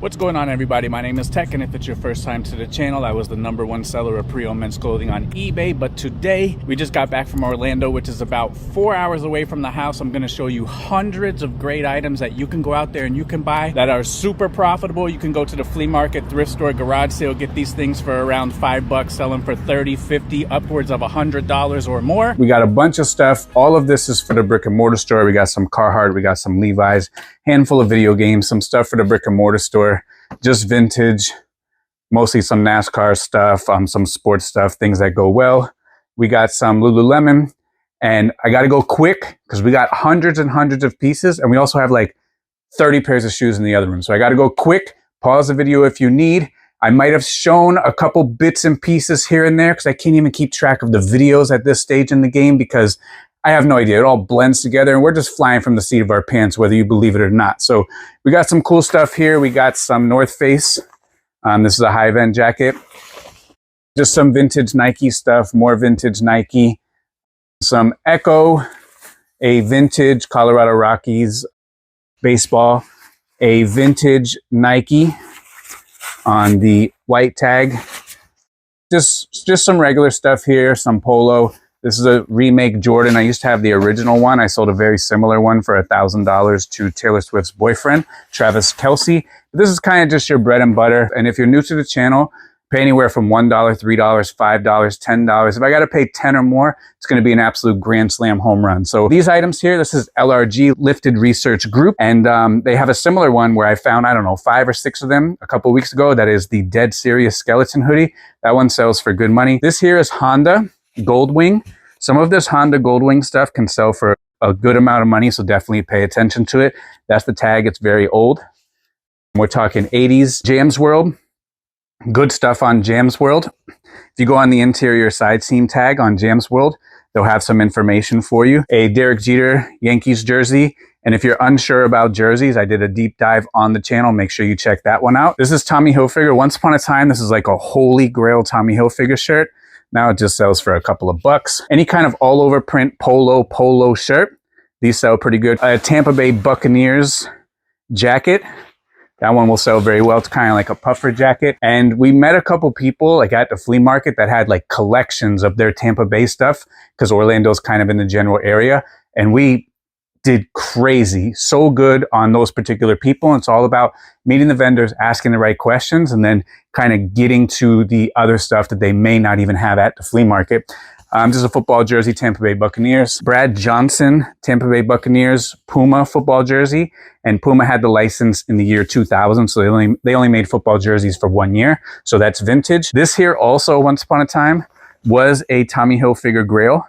What's going on, everybody? My name is Tech, and if it's your first time to the channel, I was the #1 seller of pre-owned men's clothing on eBay. But today we just got back from Orlando, which is about 4 hours away from the house. I'm going to show you hundreds of great items that you can go out there and you can buy that are super profitable. You can go to the flea market, thrift store, garage sale, get these things for around $5, sell them for $30, $50, upwards of $100 or more. We got a bunch of stuff. All of this is for the brick and mortar store. We got some Carhartt, we got some Levi's, handful of video games, some stuff for the brick and mortar store. Just vintage, mostly some NASCAR stuff, some sports stuff, things that go well. We got some Lululemon, and I got to go quick because we got hundreds and hundreds of pieces, and we also have like 30 pairs of shoes in the other room. So I got to go quick. Pause the video if you need. I might have shown a couple bits and pieces here and there because I can't even keep track of the videos at this stage in the game because I have no idea. It all blends together and we're just flying from the seat of our pants, whether you believe it or not. So we got some cool stuff here. We got some North Face. This is a high-end jacket. Just some vintage Nike stuff, more vintage Nike. Some Echo, a vintage Colorado Rockies baseball, a vintage Nike on the white tag. Just some regular stuff here, some Polo. This is a remake Jordan. I used to have the original one. I sold a very similar one for $1,000 to Taylor Swift's boyfriend, Travis Kelce. But this is kind of just your bread and butter. And if you're new to the channel, pay anywhere from $1, $3, $5, $10. If I got to pay 10 or more, it's going to be an absolute grand slam home run. So these items here, this is LRG, Lifted Research Group. And they have a similar one where I found, I don't know, 5 or 6 of them a couple weeks ago. That is the Dead Serious Skeleton hoodie. That one sells for good money. This here is Honda Goldwing. Some of this Honda Goldwing stuff can sell for a good amount of money, so definitely pay attention to it. That's the tag. It's very old. We're talking 80s. Jam's World. Good stuff on Jam's World. If you go on the interior side seam tag on Jam's World, they'll have some information for you. A Derek Jeter Yankees jersey. And if you're unsure about jerseys, I did a deep dive on the channel. Make sure you check that one out. This is Tommy Hilfiger. Once upon a time, this is like a holy grail Tommy Hilfiger shirt. Now it just sells for a couple of bucks. Any kind of all over print polo shirt, these sell pretty good. A Tampa Bay Buccaneers jacket. That one will sell very well. It's kind of like a puffer jacket. And we met a couple people like at the flea market that had like collections of their Tampa Bay stuff because Orlando's kind of in the general area. And we did crazy, so good on those particular people. It's all about meeting the vendors, asking the right questions, and then kind of getting to the other stuff that they may not even have at the flea market. This is a football jersey, Tampa Bay Buccaneers. Brad Johnson, Tampa Bay Buccaneers, Puma football jersey. And Puma had the license in the year 2000, so they only made football jerseys for 1 year. So that's vintage. This here also, once upon a time, was a Tommy Hilfiger Grail.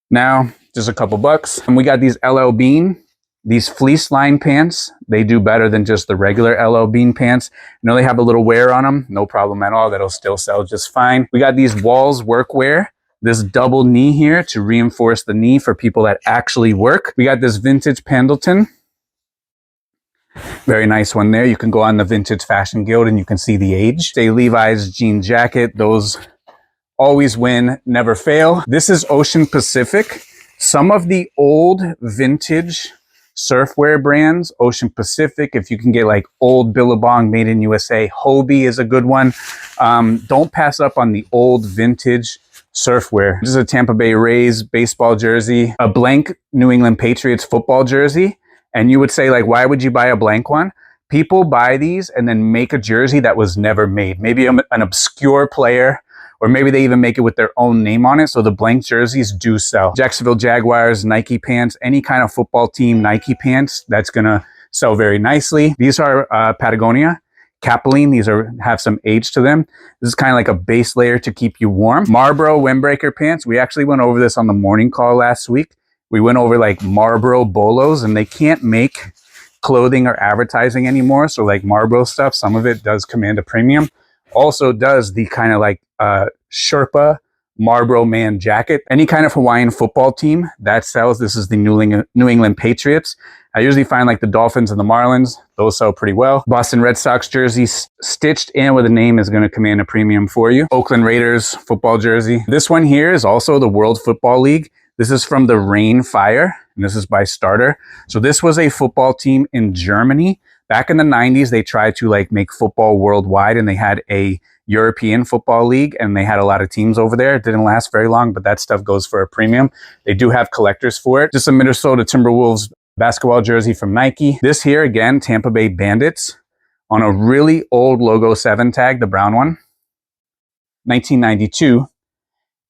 Now, just a couple bucks. And we got these LL Bean, these fleece line pants. They do better than just the regular LL Bean pants. You know, they have a little wear on them. No problem at all. That'll still sell just fine. We got these Walls workwear. This double knee here to reinforce the knee for people that actually work. We got this vintage Pendleton. Very nice one there. You can go on the Vintage Fashion Guild and you can see the age. A Levi's jean jacket. Those always win, never fail. This is Ocean Pacific. Some of the old vintage surfwear brands, Ocean Pacific, if you can get like old Billabong made in USA, Hobie is a good one. Don't pass up on the old vintage surfwear. This is a Tampa Bay Rays baseball jersey, a blank New England Patriots football jersey. And you would say like, why would you buy a blank one? People buy these and then make a jersey that was never made. Maybe an obscure player, or maybe they even make it with their own name on it. So the blank jerseys do sell. Jacksonville Jaguars, Nike pants, any kind of football team Nike pants, that's gonna sell very nicely. These are Patagonia, Capilene. These have some age to them. This is kind of like a base layer to keep you warm. Marlboro windbreaker pants. We actually went over this on the morning call last week. We went over like Marlboro BOLOs, and they can't make clothing or advertising anymore. So like Marlboro stuff, some of it does command a premium. Also does the kind of like Sherpa Marlboro Man jacket. Any kind of Hawaiian football team that sells. This is the New England Patriots. I usually find like the Dolphins and the Marlins. Those sell pretty well. Boston Red Sox jersey stitched in with a name is going to command a premium for you. Oakland Raiders football jersey. This one here is also the World Football League. This is from the Rain Fire, and this is by Starter. So this was a football team in Germany Back in the 90s, they tried to like make football worldwide, and they had a European football league, and they had a lot of teams over there. It didn't last very long, but that stuff goes for a premium. They do have collectors for it. Just a Minnesota Timberwolves basketball jersey from Nike. This here, again, Tampa Bay Bandits on a really old Logo 7 tag, the brown one, 1992.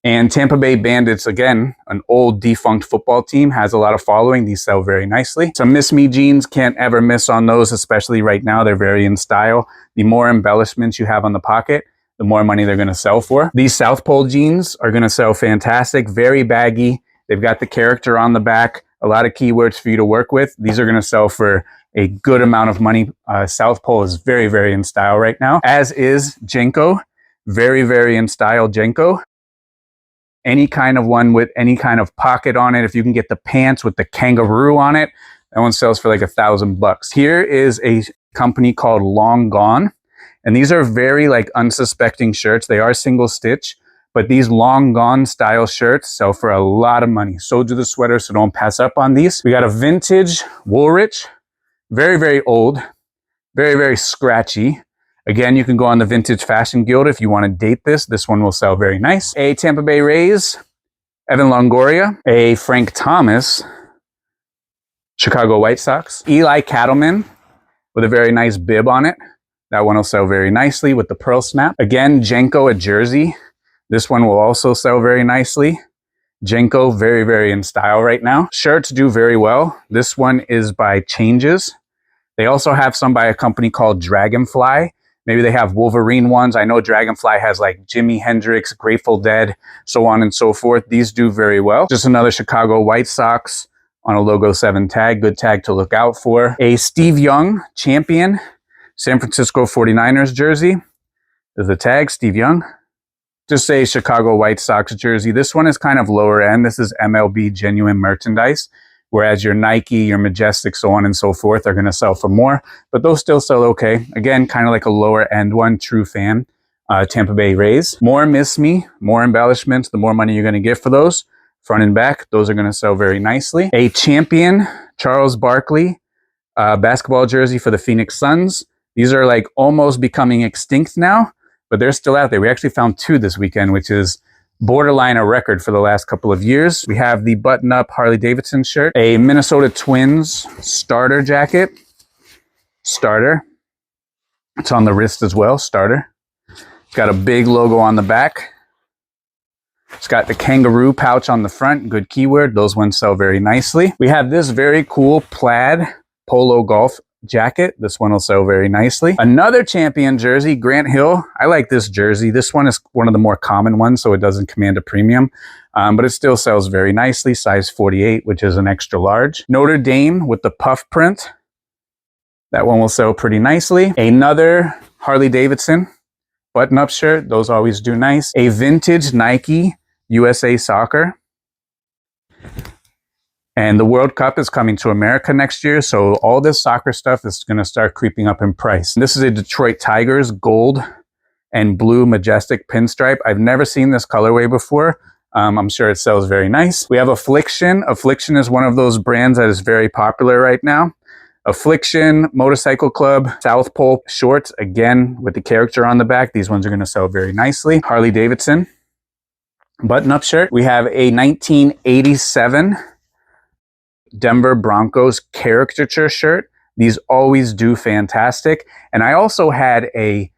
And Tampa Bay Bandits, again, an old defunct football team, has a lot of following. These sell very nicely. Some Miss Me jeans, can't ever miss on those, especially right now. They're very in style. The more embellishments you have on the pocket, the more money they're going to sell for. These South Pole jeans are going to sell fantastic, very baggy. They've got the character on the back, a lot of keywords for you to work with. These are going to sell for a good amount of money. South Pole is very, very in style right now, as is Jenko. Very, very in style Jenko. Any kind of one with any kind of pocket on it. If you can get the pants with the kangaroo on it, that one sells for like $1,000. Here is a company called Long Gone. And these are very like unsuspecting shirts. They are single stitch, but these Long Gone style shirts sell for a lot of money. So do the sweaters, so don't pass up on these. We got a vintage Woolrich, very, very old, very, very scratchy. Again, you can go on the Vintage Fashion Guild if you want to date this. This one will sell very nice. A Tampa Bay Rays, Evan Longoria. A Frank Thomas, Chicago White Sox. Eli Cattleman with a very nice bib on it. That one will sell very nicely with the pearl snap. Again, Jenko, a jersey. This one will also sell very nicely. Jenko, very, very in style right now. Shirts do very well. This one is by Changes. They also have some by a company called Dragonfly. Maybe they have Wolverine ones. I know Dragonfly has like Jimi Hendrix, Grateful Dead, so on and so forth. These do very well. Just another Chicago White Sox on a Logo 7 tag. Good tag to look out for. A Steve Young Champion San Francisco 49ers jersey. There's the tag, Steve Young. Just a Chicago White Sox jersey. This one is kind of lower end. This is MLB genuine merchandise, whereas your Nike, your Majestic, so on and so forth are going to sell for more, but those still sell okay. Again, kind of like a lower end one, true fan, Tampa Bay Rays. More Miss Me, more embellishments, the more money you're going to get for those. Front and back, those are going to sell very nicely. A Champion Charles Barkley basketball jersey for the Phoenix Suns. These are like almost becoming extinct now, but they're still out there. We actually found 2 this weekend, which is borderline a record for the last couple of years. We have the button-up Harley Davidson shirt, a Minnesota Twins starter jacket. Starter. It's on the wrist as well, starter. It's got a big logo on the back. It's got the kangaroo pouch on the front, good keyword. Those ones sell very nicely. We have this very cool plaid polo golf jacket. This one will sell very nicely. Another Champion jersey, Grant Hill. I like this jersey. This one is one of the more common ones, so it doesn't command a premium, but it still sells very nicely. Size 48, which is an extra large. Notre Dame with the puff print. That one will sell pretty nicely. Another Harley Davidson button-up shirt. Those always do nice. A vintage Nike USA Soccer. And the World Cup is coming to America next year, so all this soccer stuff is going to start creeping up in price. This is a Detroit Tigers gold and blue Majestic pinstripe. I've never seen this colorway before. I'm sure it sells very nice. We have Affliction. Affliction is one of those brands that is very popular right now. Affliction, Motorcycle Club, South Pole shorts, again with the character on the back. These ones are going to sell very nicely. Harley Davidson button-up shirt. We have a 1987 Denver Broncos caricature shirt. These always do fantastic. And I also had a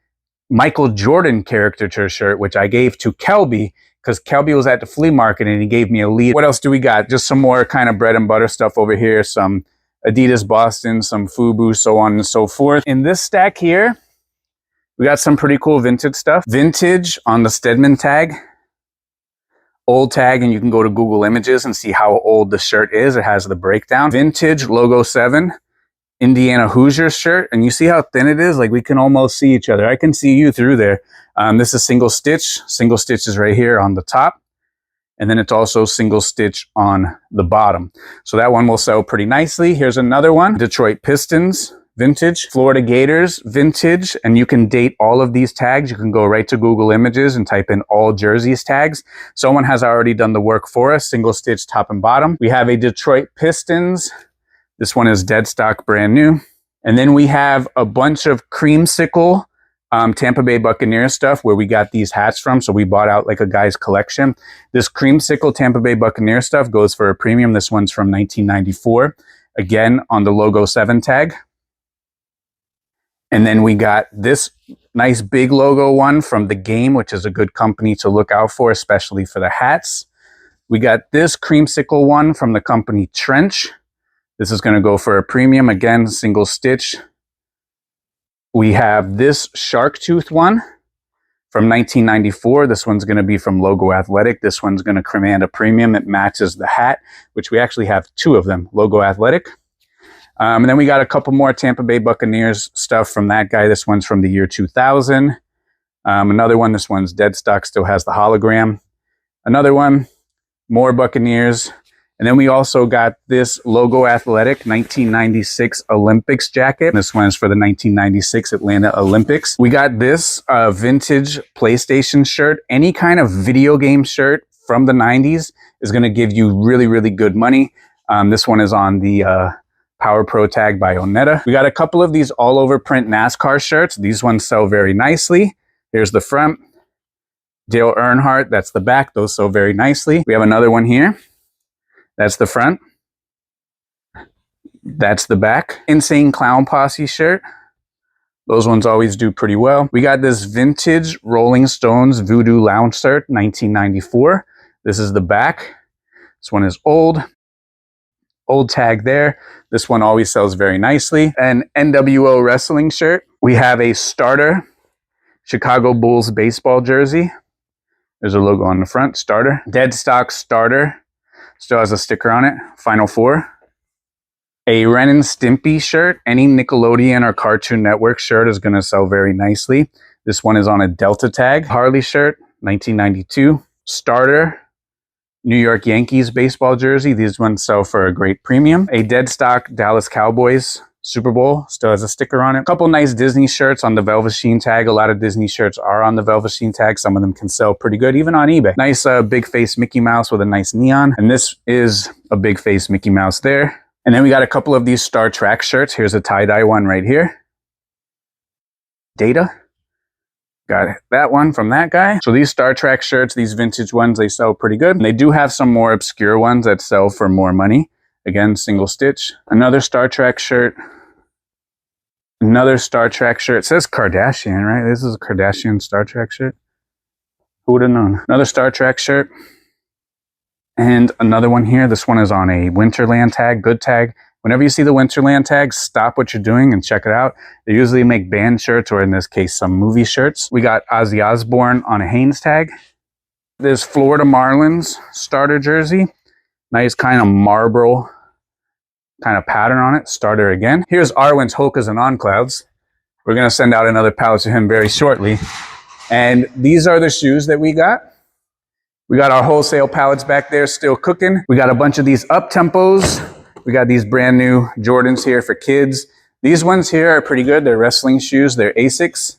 Michael Jordan caricature shirt, which I gave to Kelby because Kelby was at the flea market and he gave me a lead. What else do we got? Just some more kind of bread and butter stuff over here. Some Adidas Boston, some FUBU, so on and so forth. In this stack here, we got some pretty cool vintage stuff. Vintage on the Stedman tag. Old tag, and you can go to Google Images and see how old the shirt is. It has the breakdown. Vintage Logo 7 Indiana Hoosiers shirt, and you see how thin it is? Like, we can almost see each other. I can see you through there. This is single stitch. Single stitch is right here on the top, and then it's also single stitch on the bottom. So that one will sell pretty nicely. Here's another one. Detroit Pistons vintage, Florida Gators vintage, and you can date all of these tags. You can go right to Google Images and type in all jerseys tags. Someone has already done the work for us, single stitch top and bottom. We have a Detroit Pistons. This one is dead stock, brand new. And then we have a bunch of creamsicle Tampa Bay Buccaneers stuff where we got these hats from. So we bought out like a guy's collection. This creamsicle Tampa Bay Buccaneer stuff goes for a premium. This one's from 1994. Again, on the logo 7 tag. And then we got this nice big logo one from The Game, which is a good company to look out for, especially for the hats. We got this creamsicle one from the company Trench. This is going to go for a premium. Again, single stitch. We have this shark tooth one from 1994. This one's going to be from Logo Athletic. This one's going to command a premium. It matches the hat, which we actually have 2 of them, Logo Athletic. And then we got a couple more Tampa Bay Buccaneers stuff from that guy. This one's from the year 2000. Another one, this one's dead stock, still has the hologram. Another one, more Buccaneers. And then we also got this Logo Athletic 1996 Olympics jacket. This one is for the 1996 Atlanta Olympics. We got this vintage PlayStation shirt. Any kind of video game shirt from the 90s is going to give you really, really good money. This one is on the Power Pro tag by Onetta. We got a couple of these all over print NASCAR shirts. These ones sell very nicely. Here's the front. Dale Earnhardt, that's the back. Those sell very nicely. We have another one here. That's the front. That's the back. Insane Clown Posse shirt. Those ones always do pretty well. We got this vintage Rolling Stones Voodoo Lounge shirt, 1994. This is the back. This one is old. Old tag there. This one always sells very nicely. An NWO wrestling shirt. We have a starter Chicago Bulls baseball jersey. There's a logo on the front, starter. Dead stock starter. Still has a sticker on it, Final Four. A Ren and Stimpy shirt. Any Nickelodeon or Cartoon Network shirt is going to sell very nicely. This one is on a Delta tag. Harley shirt, 1992. Starter New York Yankees baseball jersey. These ones sell for a great premium. A dead stock Dallas Cowboys Super Bowl. Still has a sticker on it. A couple nice Disney shirts on the Velveteen tag. A lot of Disney shirts are on the Velveteen tag. Some of them can sell pretty good, even on eBay. Nice big face Mickey Mouse with a nice neon. And this is a big face Mickey Mouse there. And then we got a couple of these Star Trek shirts. Here's a tie-dye one right here. Data. Got that one from that guy. So these Star Trek shirts, these vintage ones, they sell pretty good. And they do have some more obscure ones that sell for more money. Again, single stitch. Another Star Trek shirt. Another Star Trek shirt. It says Kardashian, right? This is a Kardashian Star Trek shirt. Who would have known? Another Star Trek shirt. And another one here. This one is on a Winterland tag, good tag. Whenever you see the Winterland tag, stop what you're doing and check it out. They usually make band shirts, or in this case, some movie shirts. We got Ozzy Osbourne on a Hanes tag. This Florida Marlins starter jersey. Nice kind of marble kind of pattern on it. Starter again. Here's Arwen's Hokas and On Clouds. We're going to send out another pallet to him very shortly. And these are the shoes that we got. We got our wholesale pallets back there still cooking. We got a bunch of these up-tempos. We got these brand new Jordans here for kids. These ones here are pretty good. They're wrestling shoes. They're Asics.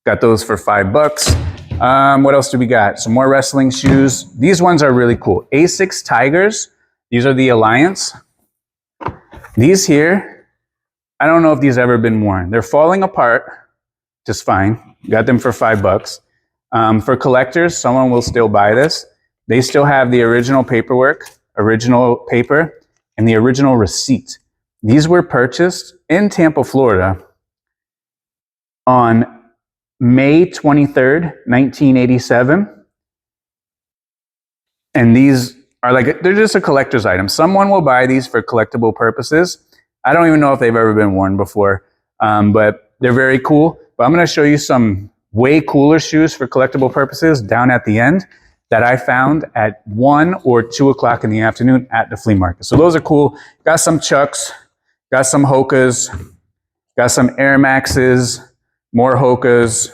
Got those for $5. What else do we got? Some more wrestling shoes. These ones are really cool. Asics Tigers. These are the Alliance. These here, I don't know if these ever been worn. They're falling apart just fine. Got them for $5. For collectors, someone will still buy this. They still have the original paperwork, original paper, and the original receipt. These were purchased in Tampa, Florida on May 23rd, 1987. And these are they're just a collector's item. Someone will buy these for collectible purposes. I don't even know if they've ever been worn before, but they're very cool. But I'm going to show you some way cooler shoes for collectible purposes down at the end that I found at 1 or 2 o'clock in the afternoon at the flea market. So those are cool. Got some Chucks, got some Hokas, got some Air Maxes, more Hokas,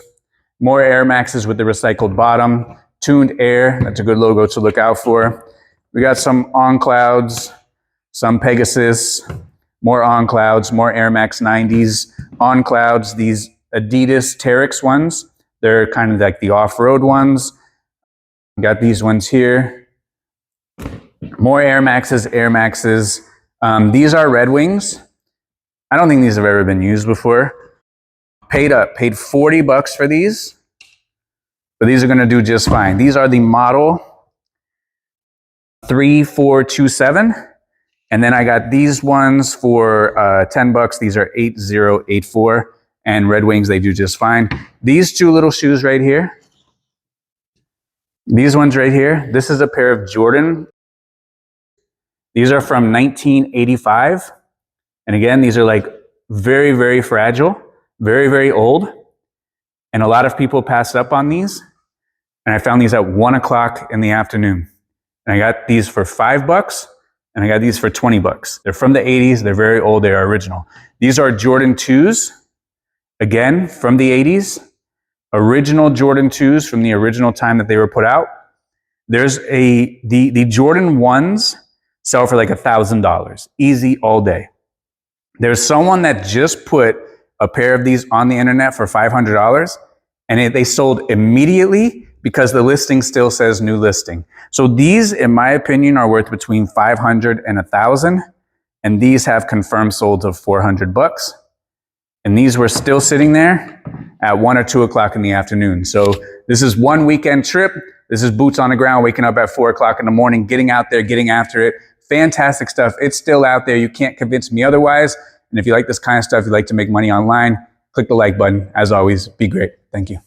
more Air Maxes with the recycled bottom, Tuned Air, that's a good logo to look out for. We got some On Clouds, some Pegasus, more On Clouds, more Air Max 90s, On Clouds, these Adidas Terex ones. They're kind of like the off-road ones. Got these ones here. More Air Maxes, Air Maxes. These are Red Wings. I don't think these have ever been used before. Paid $40 for these, but these are going to do just fine. These are the model 3427, and then I got these ones for $10. These are 8084, and Red Wings, they do just fine. These two little shoes right here, these ones right here, this is a pair of Jordan. These are from 1985, and again, these are like very, very fragile, very, very old, and a lot of people pass up on these, and I found these at 1 o'clock in the afternoon. And I got these for $5, and I got these for $20. They're from the 80s. They're very old. They are original. These are Jordan 2s, again, from the 80s. Original Jordan 2s from the original time that they were put out. There's the Jordan 1s sell for like $1,000. Easy all day. There's someone that just put a pair of these on the internet for $500, and they sold immediately because the listing still says new listing. So these, in my opinion, are worth between $500 and $1,000, and these have confirmed solds of $400. And these were still sitting there at 1 or 2 o'clock in the afternoon. So this is one weekend trip. This is boots on the ground, waking up at 4 o'clock in the morning, getting out there, getting after it. Fantastic stuff. It's still out there. You can't convince me otherwise. And if you like this kind of stuff, you like to make money online, click the like button. As always, be great. Thank you.